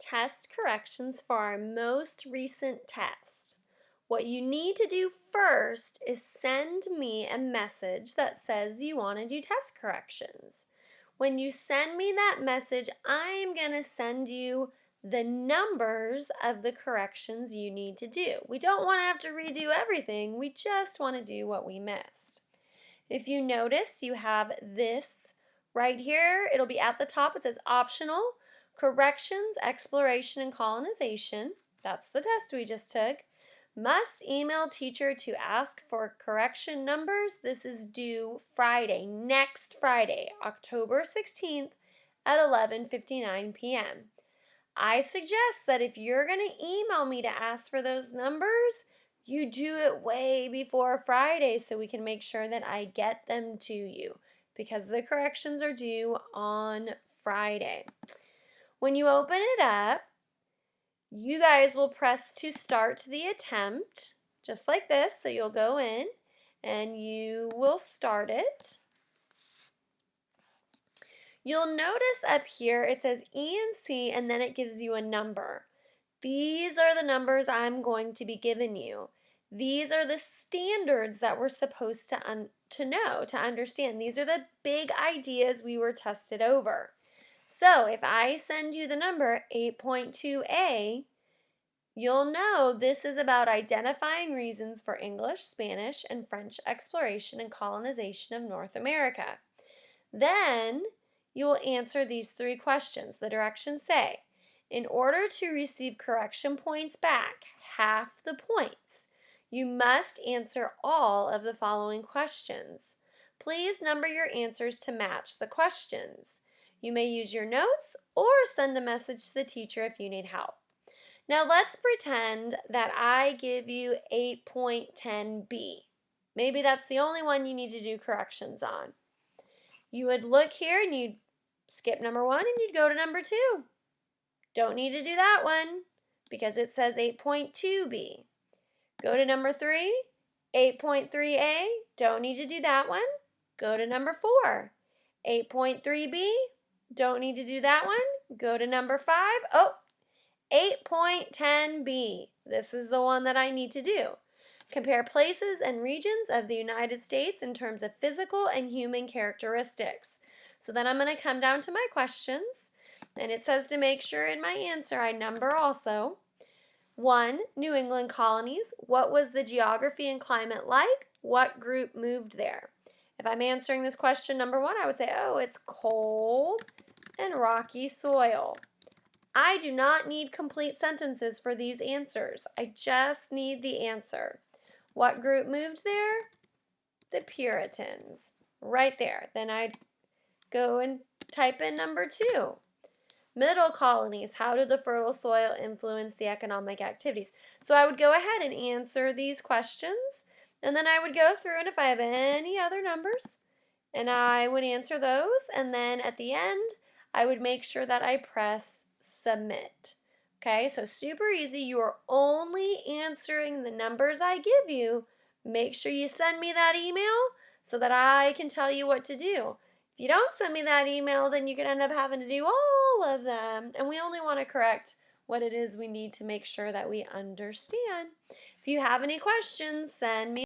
test corrections for our most recent test. What you need to do first is send me a message that says you want to do test corrections. When you send me that message, I'm going to send you the numbers of the corrections you need to do. We don't want to have to redo everything. We just want to do what we missed. If you notice, you have this right here. It'll be at the top. It says optional, corrections, exploration, and colonization. That's the test we just took. Must email teacher to ask for correction numbers. This is due Friday, next Friday, October 16th at 11:59 p.m. I suggest that if you're going to email me to ask for those numbers, you do it way before Friday so we can make sure that I get them to you because the corrections are due on Friday. When you open it up, you guys will press to start the attempt, just like this. So you'll go in and you will start it. You'll notice up here it says E and C and then it gives you a number. These are the numbers I'm going to be giving you. These are the standards that we're supposed to know, to understand. These are the big ideas we were tested over. So if I send you the number 8.2a, you'll know this is about identifying reasons for English, Spanish, and French exploration and colonization of North America. Then you will answer these three questions. The directions say, in order to receive correction points back, half the points, you must answer all of the following questions. Please number your answers to match the questions. You may use your notes or send a message to the teacher if you need help. Now let's pretend that I give you 8.10b. Maybe that's the only one you need to do corrections on. You would look here and you'd skip number 1 and you'd go to number 2. Don't need to do that one because it says 8.2b. Go to number 3, 8.3a. Don't need to do that one. Go to number 4, 8.3b. Don't need to do that one. Go to number 5. Oh, 8.10b. This is the one that I need to do. Compare places and regions of the United States in terms of physical and human characteristics. So then I'm going to come down to my questions, and it says to make sure in my answer I number also. 1, New England colonies. What was the geography and climate like? What group moved there? If I'm answering this question number 1, I would say, oh, it's cold and rocky soil. I do not need complete sentences for these answers. I just need the answer. What group moved there? The Puritans. Right there. Then I'd go and type in number 2. Middle colonies. How did the fertile soil influence the economic activities? So I would go ahead and answer these questions, and then I would go through, and if I have any other numbers, and I would answer those, and then at the end, I would make sure that I press submit. Okay, so super easy. You are only answering the numbers I give you. Make sure you send me that email so that I can tell you what to do. If you don't send me that email, then you could end up having to do all of them. And we only want to correct what it is we need to make sure that we understand. If you have any questions, send me